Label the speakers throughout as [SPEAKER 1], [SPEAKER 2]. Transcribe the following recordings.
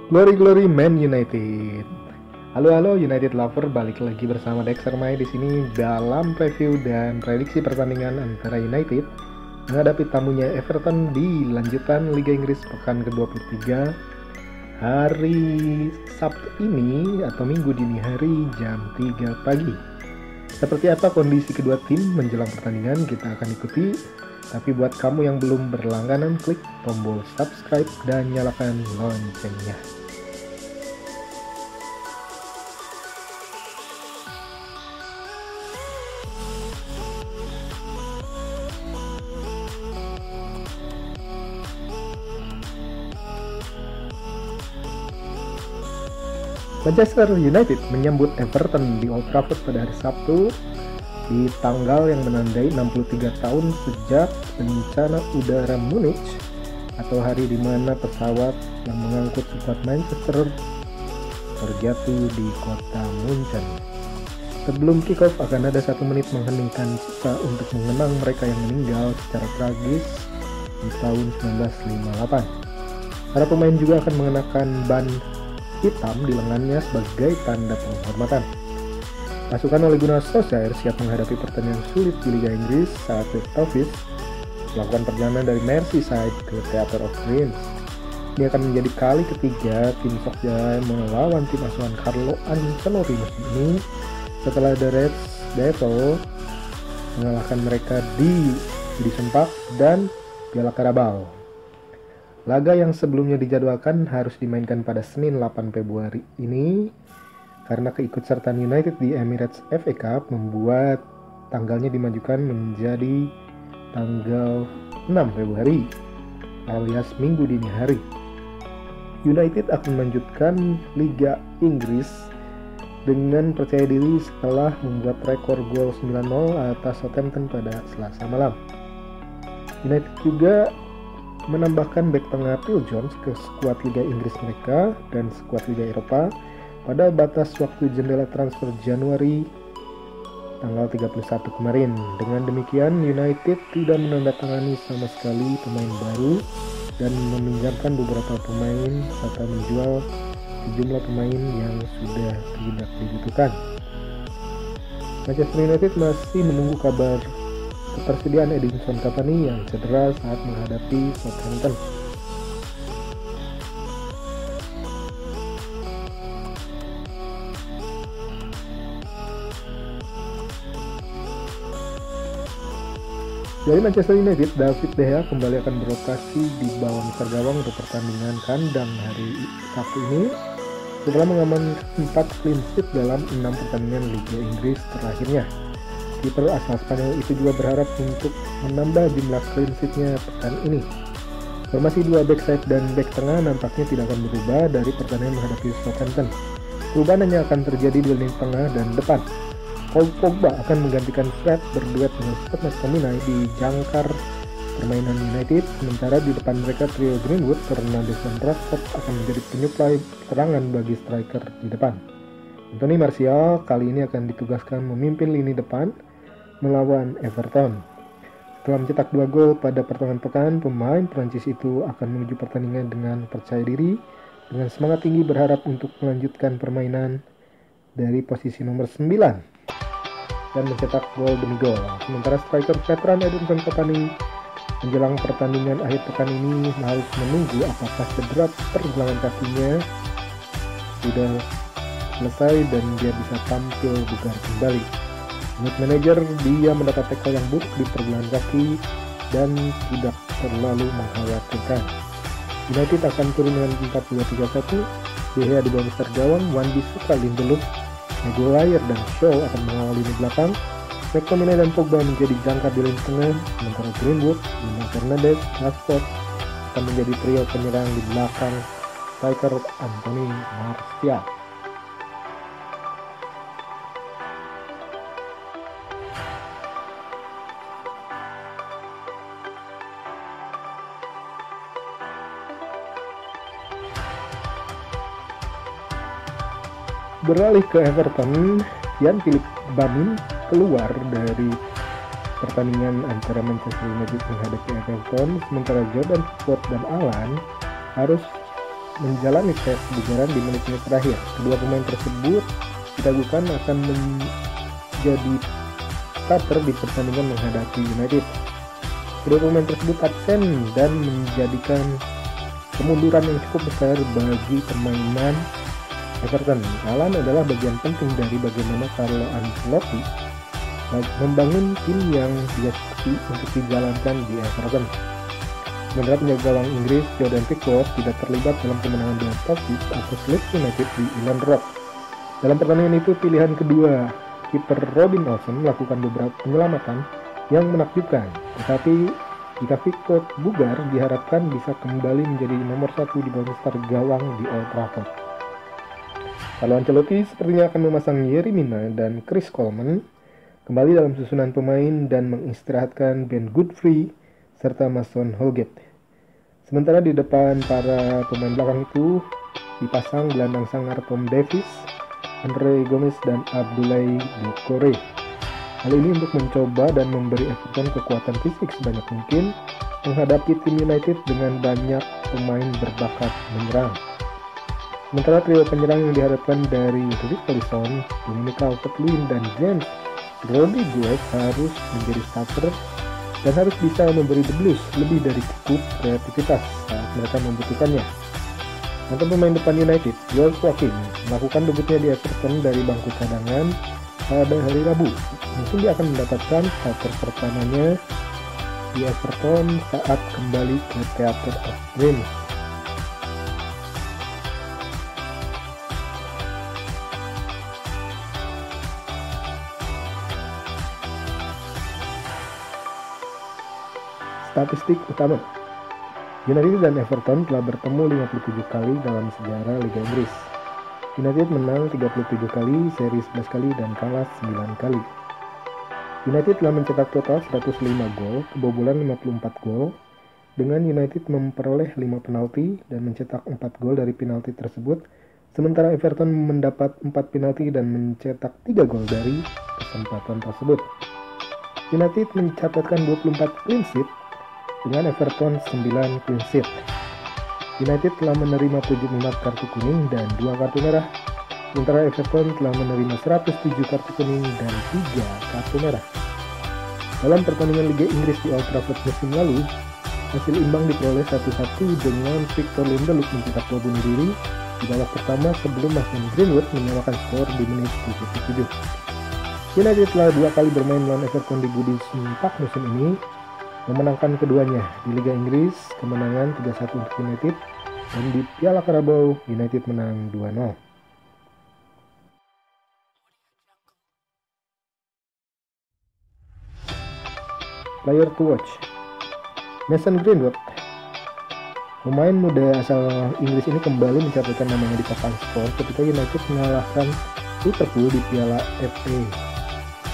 [SPEAKER 1] Glory Glory Man United. Halo halo United Lover, balik lagi bersama Dexter Mai di sini dalam review dan prediksi pertandingan antara United menghadapi tamunya Everton di lanjutan Liga Inggris pekan ke-23 hari Sabtu ini atau Minggu dini hari jam 3 pagi. Seperti apa kondisi kedua tim menjelang pertandingan kita akan ikuti. Tapi buat kamu yang belum berlangganan, klik tombol subscribe dan nyalakan loncengnya. Manchester United menyambut Everton di Old Trafford pada hari Sabtu di tanggal yang menandai 63 tahun sejak bencana udara Munich atau hari di mana pesawat yang mengangkut skuad Manchester terjatuh di kota Munchen. Sebelum kick-off akan ada 1 menit mengheningkan cipta untuk mengenang mereka yang meninggal secara tragis di tahun 1958. Para pemain juga akan mengenakan ban hitam di lengannya sebagai tanda penghormatan. Pasukan Ole Gunnar Solskjaer siap menghadapi pertandingan sulit di Liga Inggris saat Red Office melakukan perjalanan dari Merseyside ke Theatre of Dreams. Ini akan menjadi kali ketiga tim Solskjaer melawan tim asuhan Carlo Ancelotti musim ini setelah The Reds Devils mengalahkan mereka di Edison Park dan Piala Carabao. Laga yang sebelumnya dijadwalkan harus dimainkan pada Senin 8 Februari ini karena keikutsertaan United di Emirates FA Cup membuat tanggalnya dimajukan menjadi tanggal 6 Februari alias Minggu dini hari. United akan melanjutkan Liga Inggris dengan percaya diri setelah membuat rekor gol 9-0 atas Southampton pada Selasa malam. United juga menambahkan bek tengah Phil Jones ke skuad Liga Inggris mereka dan skuad Liga Eropa pada batas waktu jendela transfer Januari tanggal 31 kemarin. Dengan demikian, United tidak menandatangani sama sekali pemain baru dan meminjamkan beberapa pemain serta menjual sejumlah pemain yang sudah tidak dibutuhkan. Manchester United masih menunggu kabar ketersediaan Edinson Cavani yang cedera saat menghadapi Southampton. Dari Manchester United, David De Gea kembali akan berotasi di bawah mister gawang untuk pertandingan kandang hari Sabtu ini setelah mengamankan 4 clean sheet dalam 6 pertandingan Liga Inggris terakhirnya. Kiper asal Spanyol itu juga berharap untuk menambah jumlah clean sheet-nya pekan ini. Formasi 2 back side dan back tengah nampaknya tidak akan berubah dari pertandingan menghadapi Southampton. Perubahan hanya akan terjadi di lini tengah dan depan. Paul Pogba akan menggantikan Fred berduet dengan Scott McTominay di jangkar permainan United, sementara di depan mereka trio Greenwood, Fernandes dan Rashford akan menjadi penyuplai serangan bagi striker di depan. Anthony Martial kali ini akan ditugaskan memimpin lini depan melawan Everton. Setelah mencetak 2 gol pada pertengahan pekan, pemain Prancis itu akan menuju pertandingan dengan percaya diri, dengan semangat tinggi berharap untuk melanjutkan permainan dari posisi nomor 9 dan mencetak gol demi gol. Sementara striker veteran Edinson Cavani menjelang pertandingan akhir pekan ini harus menunggu apakah cedera pergelangan kakinya sudah selesai dan dia bisa tampil bugar kembali. Menurut manajer, dia mendapat tackle yang buruk di pergelangan kaki dan tidak terlalu mengkhawatirkan. United akan turun dengan 4-2-3-1. De Gea di bawah mister gawang, Wan-Bissaka, Lindelof, Maguire dan Shaw akan mengawal lini belakang. McTominay dan Pogba menjadi jangkar di lini tengah, sementara Greenwood, Fernandes, Rashford akan menjadi trio penyerang di belakang striker Anthony Martial. Beralih ke Everton, Jan Philip Bamin keluar dari pertandingan antara Manchester United menghadapi Everton, sementara Jordan Pickford dan Alan harus menjalani tes kebugaran di menit-menit terakhir. Kedua pemain tersebut diragukan akan menjadi starter di pertandingan menghadapi United. Kedua pemain tersebut absen dan menjadikan kemunduran yang cukup besar bagi permainan Everton. Alan adalah bagian penting dari bagaimana Carlo Ancelotti membangun tim yang dia seperti untuk dijalankan di Everton. Sementara penjaga gawang Inggris Jordan Pickford tidak terlibat dalam kemenangan dengan Stoke atas Leeds United di Elland Road. Dalam pertandingan itu, pilihan kedua kiper Robin Olsen melakukan beberapa penyelamatan yang menakjubkan. Tetapi jika Pickford bugar, diharapkan bisa kembali menjadi nomor 1 di monster gawang di Old Trafford. Carlo Ancelotti sepertinya akan memasang Yerry Mina dan Chris Coleman kembali dalam susunan pemain dan mengistirahatkan Ben Godfrey serta Mason Holgate. Sementara di depan para pemain belakang itu dipasang gelandang sangar Tom Davies, Andre Gomez dan Abdoulaye Doucouré. Hal ini untuk mencoba dan memberi Everton kekuatan fisik sebanyak mungkin menghadapi tim United dengan banyak pemain berbakat menyerang. Sementara trio penyerang yang diharapkan dari Richarlison, Dominic Calvert-Lewin dan James Rodriguez harus menjadi starter dan harus bisa memberi The Blues lebih dari cukup kreativitas saat mereka membutuhkannya. Mantan pemain depan United, Joshua King, melakukan debutnya di Everton dari bangku cadangan pada hari Rabu. Mungkin dia akan mendapatkan starter pertamanya di Everton saat kembali ke Theatre of Dreams. Statistik utama: United dan Everton telah bertemu 57 kali dalam sejarah Liga Inggris. United menang 37 kali, seri 11 kali, dan kalah 9 kali. United telah mencetak total 105 gol, kebobolan 54 gol, dengan United memperoleh 5 penalti dan mencetak 4 gol dari penalti tersebut, sementara Everton mendapat 4 penalti dan mencetak 3 gol dari kesempatan tersebut. United mencatatkan 24 clean sheet, dengan Everton 9 clean sheet. United telah menerima 75 kartu kuning dan 2 kartu merah, sementara Everton telah menerima 107 kartu kuning dan 3 kartu merah. Dalam pertandingan Liga Inggris di Old Trafford musim lalu, hasil imbang diperoleh 1-1 dengan Victor Lindelof mencetak gol bunuh diri di babak pertama sebelum Mason Greenwood menyamakan skor di menit 77. United telah 2 kali bermain melawan Everton di Goodison Park musim ini, memenangkan keduanya. Di Liga Inggris, kemenangan 3-1 untuk United, dan di Piala Carabao, United menang 2-0. Player to watch: Mason Greenwood. Pemain muda asal Inggris ini kembali mencatatkan namanya di papan skor ketika United mengalahkan Liverpool di Piala FA.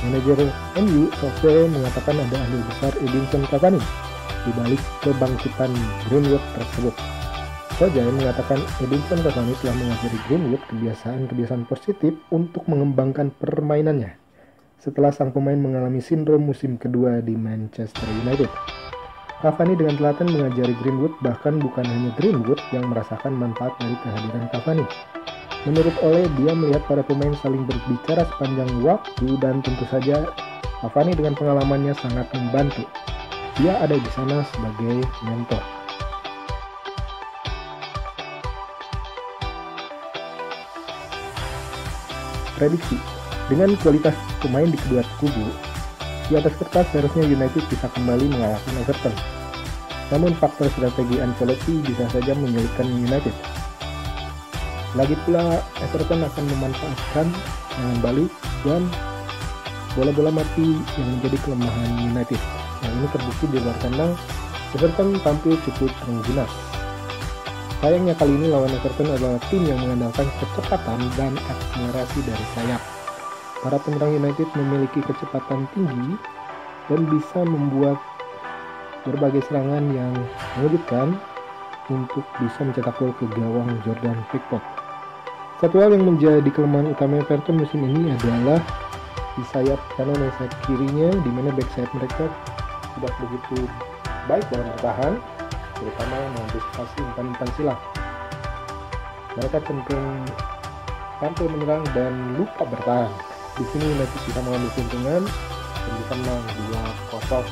[SPEAKER 1] Manajer MU, Solskjaer, mengatakan ada andil besar Edinson Cavani di balik kebangkitan Greenwood tersebut. Solskjaer mengatakan Edinson Cavani telah mengajari Greenwood kebiasaan-kebiasaan positif untuk mengembangkan permainannya setelah sang pemain mengalami sindrom musim kedua di Manchester United. Cavani dengan telaten mengajari Greenwood, bahkan bukan hanya Greenwood yang merasakan manfaat dari kehadiran Cavani. Menurut Ole, dia melihat para pemain saling berbicara sepanjang waktu dan tentu saja Cavani dengan pengalamannya sangat membantu. Dia ada di sana sebagai mentor. Prediksi: dengan kualitas pemain di kedua kubu, di atas kertas seharusnya United bisa kembali mengalahkan Everton. Namun faktor strategi Ancelotti bisa saja menyulitkan United. Lagi pula Everton akan memanfaatkan serangan balik dan bola-bola mati yang menjadi kelemahan United. Yang ini terbukti di luar kandang, Everton tampil cukup terengginas. Sayangnya kali ini lawan Everton adalah tim yang mengandalkan kecepatan dan akselerasi dari sayap. Para penyerang United memiliki kecepatan tinggi dan bisa membuat berbagai serangan yang mengejutkan untuk bisa mencetak gol ke gawang Jordan Pickford. Satu hal yang menjadi kelemahan utama Everton musim ini adalah di sayap kanan dan sayap kirinya, di mana back sayap mereka tidak begitu baik dalam bertahan, terutama mengantisipasi umpan-umpan silang. Mereka cenderung tampil menyerang dan lupa bertahan. Di sini United bisa mengambil keuntungan dan bisa menang 2-0.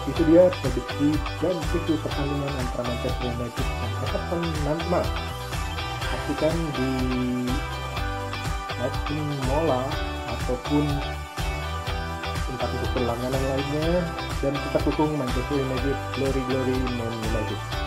[SPEAKER 1] Itu dia prediksi dan preview pertandingan antara Manchester United dan Everton nanti malam. Saksikan di Lightning Mola ataupun entah untuk berlangganan lainnya, dan tetap dukung Manchester United. Glory Man United.